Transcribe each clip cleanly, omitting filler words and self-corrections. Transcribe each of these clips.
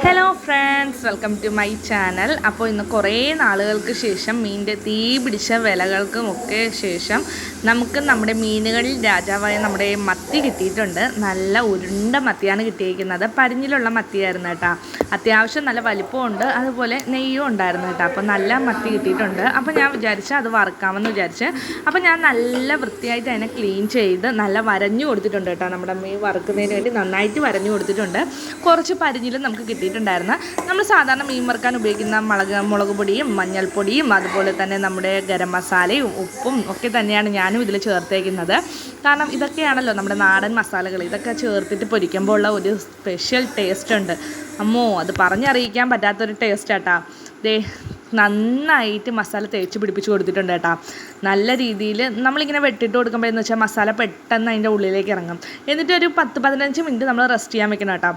Hello friends, welcome to my channel. അപ്പോൾ ഇന്ന് കുറേ നാളുകൾക്ക് ശേഷം മീനിൻ്റെ തീ പിടിച്ച വിലകൾക്കുമൊക്കെ ശേഷം നമുക്ക് നമ്മുടെ മീനുകളിൽ രാജാവായ നമ്മുടെ മത്തി കിട്ടിയിട്ടുണ്ട്. നല്ല ഉരുണ്ട മത്തിയാണ് കിട്ടിയിരിക്കുന്നത്. പരിഞ്ഞിലുള്ള മത്തിയായിരുന്നു കേട്ടോ. അത്യാവശ്യം നല്ല വലിപ്പമുണ്ട്, അതുപോലെ നെയ്യും ഉണ്ടായിരുന്നു കേട്ടോ. അപ്പോൾ നല്ല മത്തി കിട്ടിയിട്ടുണ്ട്. അപ്പോൾ ഞാൻ വിചാരിച്ച് അത് വറുക്കാമെന്ന് വിചാരിച്ച് അപ്പോൾ ഞാൻ നല്ല വൃത്തിയായിട്ട് അതിനെ ക്ലീൻ ചെയ്ത് നല്ല വരഞ്ഞു കൊടുത്തിട്ടുണ്ട് കേട്ടോ. നമ്മുടെ മീൻ വറുക്കുന്നതിന് വേണ്ടി നന്നായിട്ട് വരഞ്ഞു കൊടുത്തിട്ടുണ്ട്. കുറച്ച് പരിഞ്ഞിലും നമുക്ക് കിട്ടിയിട്ടുണ്ടായിരുന്നു. നമ്മൾ സാധാരണ മീൻ വറുക്കാൻ ഉപയോഗിക്കുന്ന മുളക് പൊടിയും മഞ്ഞൾപ്പൊടിയും അതുപോലെ തന്നെ നമ്മുടെ ഗരം മസാലയും ഉപ്പും ഒക്കെ തന്നെയാണ് ഞാനും ഇതിൽ ചേർത്തേക്കുന്നത്. കാരണം ഇതൊക്കെയാണല്ലോ നമ്മുടെ നാടൻ മസാലകൾ. ഇതൊക്കെ ചേർത്തിട്ട് പൊരിക്കുമ്പോൾ ഉള്ള ഒരു സ്പെഷ്യൽ ടേസ്റ്റ് ഉണ്ട്. അമ്മോ, അത് പറഞ്ഞറിയിക്കാൻ പറ്റാത്തൊരു ടേസ്റ്റാട്ടാ. നന്നായിട്ട് മസാല തേച്ച് പിടിപ്പിച്ച് കൊടുത്തിട്ടുണ്ട് കേട്ടോ. നല്ല രീതിയിൽ നമ്മളിങ്ങനെ വെട്ടിട്ട് കൊടുക്കുമ്പോഴെന്ന് വെച്ചാൽ മസാല പെട്ടെന്ന് അതിൻ്റെ ഉള്ളിലേക്ക് ഇറങ്ങും. എന്നിട്ടൊരു 10-15 മിനിറ്റ് നമ്മൾ റെസ്റ്റ് ചെയ്യാൻ വെക്കണം കേട്ടോ.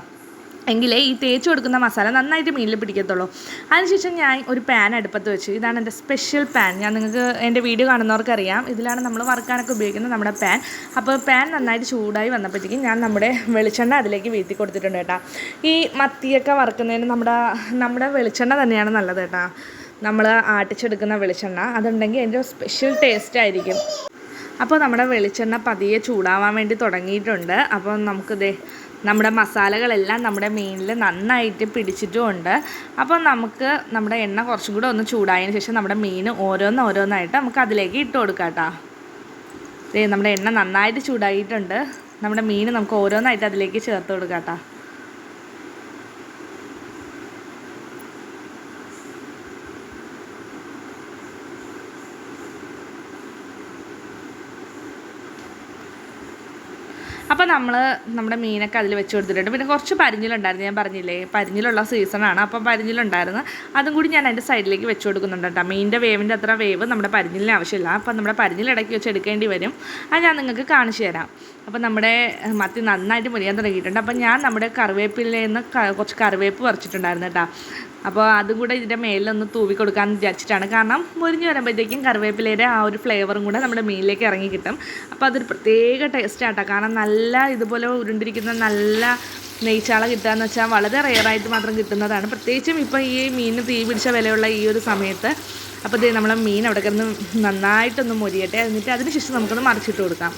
എങ്കിലേ ഈ തേച്ച് കൊടുക്കുന്ന മസാല നന്നായിട്ട് മീനിൽ പിടിക്കത്തുള്ളൂ. അതിനുശേഷം ഞാൻ ഒരു പാൻ അടുപ്പത്ത് വെച്ച്, ഇതാണ് എൻ്റെ സ്പെഷ്യൽ പാൻ. ഞാൻ നിങ്ങൾക്ക് എൻ്റെ വീഡിയോ കാണുന്നവർക്കറിയാം, ഇതിലാണ് നമ്മൾ വറുക്കാനൊക്കെ ഉപയോഗിക്കുന്നത് നമ്മുടെ പാൻ. അപ്പോൾ പാൻ നന്നായിട്ട് ചൂടായി വന്നപ്പോഴത്തേക്കും ഞാൻ നമ്മുടെ വെളിച്ചെണ്ണ അതിലേക്ക് വീഴ്ത്തി കൊടുത്തിട്ടുണ്ട് കേട്ടോ. ഈ മത്തിയൊക്കെ വറുക്കുന്നതിന് നമ്മുടെ വെളിച്ചെണ്ണ തന്നെയാണ് നല്ലത് കേട്ടോ. നമ്മൾ ആട്ടിച്ചെടുക്കുന്ന വെളിച്ചെണ്ണ അതുണ്ടെങ്കിൽ അതിൻ്റെ സ്പെഷ്യൽ ടേസ്റ്റ് ആയിരിക്കും. അപ്പോൾ നമ്മുടെ വെളിച്ചെണ്ണ പതിയെ ചൂടാവാൻ വേണ്ടി തുടങ്ങിയിട്ടുണ്ട്. അപ്പോൾ നമുക്ക് നമ്മുടെ മസാലകളെല്ലാം നമ്മുടെ മീനിൽ നന്നായിട്ട് പിടിച്ചിട്ടുമുണ്ട്. അപ്പോൾ നമുക്ക് നമ്മുടെ എണ്ണ കുറച്ചും കൂടെ ഒന്ന് ചൂടായതിന് ശേഷം നമ്മുടെ മീൻ ഓരോന്നായിട്ട് നമുക്ക് അതിലേക്ക് ഇട്ട് കൊടുക്കാം കേട്ടോ. നമ്മുടെ എണ്ണ നന്നായിട്ട് ചൂടായിട്ടുണ്ട്. നമ്മുടെ മീൻ നമുക്ക് ഓരോന്നായിട്ട് അതിലേക്ക് ചേർത്ത് കൊടുക്കാം കേട്ടോ. അപ്പോൾ നമ്മുടെ മീനൊക്കെ അതിൽ വെച്ച് കൊടുത്തിട്ടുണ്ട്. പിന്നെ കുറച്ച് പരിഞ്ഞിലുണ്ടായിരുന്നു, ഞാൻ പറഞ്ഞില്ലേ പരിഞ്ഞിലുള്ള സീസണാണ്. അപ്പോൾ പരിഞ്ഞിലുണ്ടായിരുന്നു, അതും കൂടി ഞാൻ അതിൻ്റെ സൈഡിലേക്ക് വെച്ച് കൊടുക്കുന്നുണ്ട് കേട്ടോ. മീനിൻ്റെ വേവിൻ്റെ അത്ര വേവ് നമ്മുടെ പരിഞ്ഞിലിന് ആവശ്യമില്ല. അപ്പോൾ നമ്മുടെ പരിഞ്ഞിലിടയ്ക്ക് വെച്ച് എടുക്കേണ്ടി വരും. അത് ഞാൻ നിങ്ങൾക്ക് കാണിച്ചു തരാം. അപ്പോൾ നമ്മുടെ മത്തി നന്നായിട്ട് മുരിയാൻ തുടങ്ങിയിട്ടുണ്ട്. അപ്പോൾ ഞാൻ നമ്മുടെ കറിവേപ്പിലയിൽ നിന്ന് കുറച്ച് കറിവേപ്പ് പറിച്ചിട്ടുണ്ടായിരുന്നു കേട്ടോ. അപ്പോൾ അതും കൂടെ ഇതിൻ്റെ മേലിലൊന്ന് തൂവി കൊടുക്കാമെന്ന് വിചാരിച്ചിട്ടാണ്. കാരണം മുരിഞ്ഞ് വരുമ്പോഴത്തേക്കും കറിവേപ്പിലയുടെ ആ ഒരു ഫ്ലേവറും കൂടെ നമ്മുടെ മീനിലേക്ക് ഇറങ്ങി കിട്ടും. അപ്പോൾ അതൊരു പ്രത്യേക ടേസ്റ്റാട്ടോ. കാരണം നല്ല ഇതുപോലെ ഉരുണ്ടിരിക്കുന്ന നല്ല നെയ്ച്ചാള കിട്ടുകയെന്ന് വെച്ചാൽ വളരെ റെയറായിട്ട് മാത്രം കിട്ടുന്നതാണ്. പ്രത്യേകിച്ചും ഇപ്പോൾ ഈ മീനിന് തീ പിടിച്ച വിലയുള്ള ഈ ഒരു സമയത്ത്. അപ്പോൾ നമ്മളെ മീൻ അവിടെ കിടന്ന് നന്നായിട്ടൊന്ന് മൊരിയട്ടെ. എന്നിട്ട് അതിന് ശേഷം നമുക്കൊന്ന് മറിച്ചിട്ട് കൊടുക്കാം.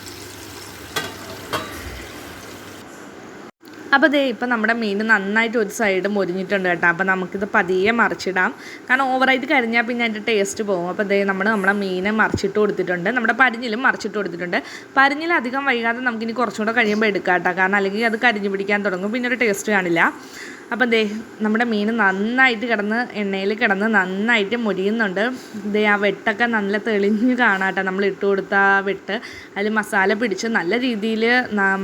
അപ്പോൾ ഇപ്പം നമ്മുടെ മീൻ നന്നായിട്ട് ഒരു സൈഡ് മൊരിഞ്ഞിട്ടുണ്ട് കേട്ടോ. അപ്പോൾ നമുക്കിത് പതിയെ മറിച്ചിടാം. കാരണം ഓവറായിട്ട് കരിഞ്ഞാൽ പിന്നെ അതിൻ്റെ ടേസ്റ്റ് പോകും. അപ്പോൾ നമ്മുടെ മീനെ മറിച്ചിട്ട് കൊടുത്തിട്ടുണ്ട്. നമ്മുടെ പരിഞ്ഞിലും മറിച്ചിട്ട് കൊടുത്തിട്ടുണ്ട്. പരിഞ്ഞിൽ അധികം വൈകാതെ നമുക്കിനി കുറച്ചും കൂടെ കഴിയുമ്പോൾ എടുക്കാം കേട്ടോ. കാരണം അല്ലെങ്കിൽ അത് കരിഞ്ഞു പിടിക്കാൻ തുടങ്ങും, പിന്നെ ഒരു ടേസ്റ്റ് കാണില്ല. അപ്പം നമ്മുടെ മീൻ നന്നായിട്ട് എണ്ണയിൽ കിടന്ന് നന്നായിട്ട് മൊരിയുന്നുണ്ട്. ആ വെട്ടൊക്കെ നല്ല തെളിഞ്ഞ് കാണാട്ടോ. നമ്മൾ ഇട്ട് കൊടുത്ത ആ വെട്ട് അതിൽ മസാല പിടിച്ച് നല്ല രീതിയിൽ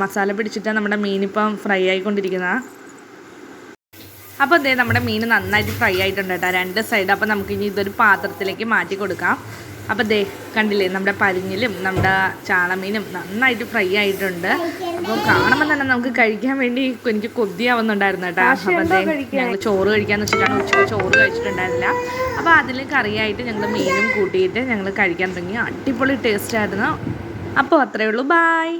മസാല പിടിച്ചിട്ടാണ് നമ്മുടെ മീനിപ്പം ഫ്രൈ ആയിക്കൊണ്ടിരിക്കുന്നത്. അപ്പോൾ നമ്മുടെ മീൻ നന്നായിട്ട് ഫ്രൈ ആയിട്ടുണ്ട് കേട്ടോ, 2 സൈഡ്. അപ്പോൾ നമുക്കിനി ഇതൊരു പാത്രത്തിലേക്ക് മാറ്റി കൊടുക്കാം. അപ്പോൾ കണ്ടില്ലേ, നമ്മുടെ പരിഞ്ഞിലും നമ്മുടെ ചാളമീനും നന്നായിട്ട് ഫ്രൈ ആയിട്ടുണ്ട്. അപ്പോൾ കാണുമ്പോൾ തന്നെ നമുക്ക് കഴിക്കാൻ വേണ്ടി എനിക്ക് കൊതിയാവുന്നുണ്ടായിരുന്നു കേട്ടോ. അപ്പോൾ ഞങ്ങൾ ചോറ് കഴിക്കാമെന്ന് വെച്ചിട്ടാണ് ഉച്ചയ്ക്ക് ചോറ് കഴിച്ചിട്ടുണ്ടായിരുന്നില്ല. അപ്പോൾ അതിൽ കറിയായിട്ട് ഞങ്ങൾ മീനും കൂട്ടിയിട്ട് ഞങ്ങൾ കഴിക്കാൻ തുടങ്ങി. അടിപൊളി ടേസ്റ്റായിരുന്നു. അപ്പോൾ അത്രയേ ഉള്ളൂ, ബായ്.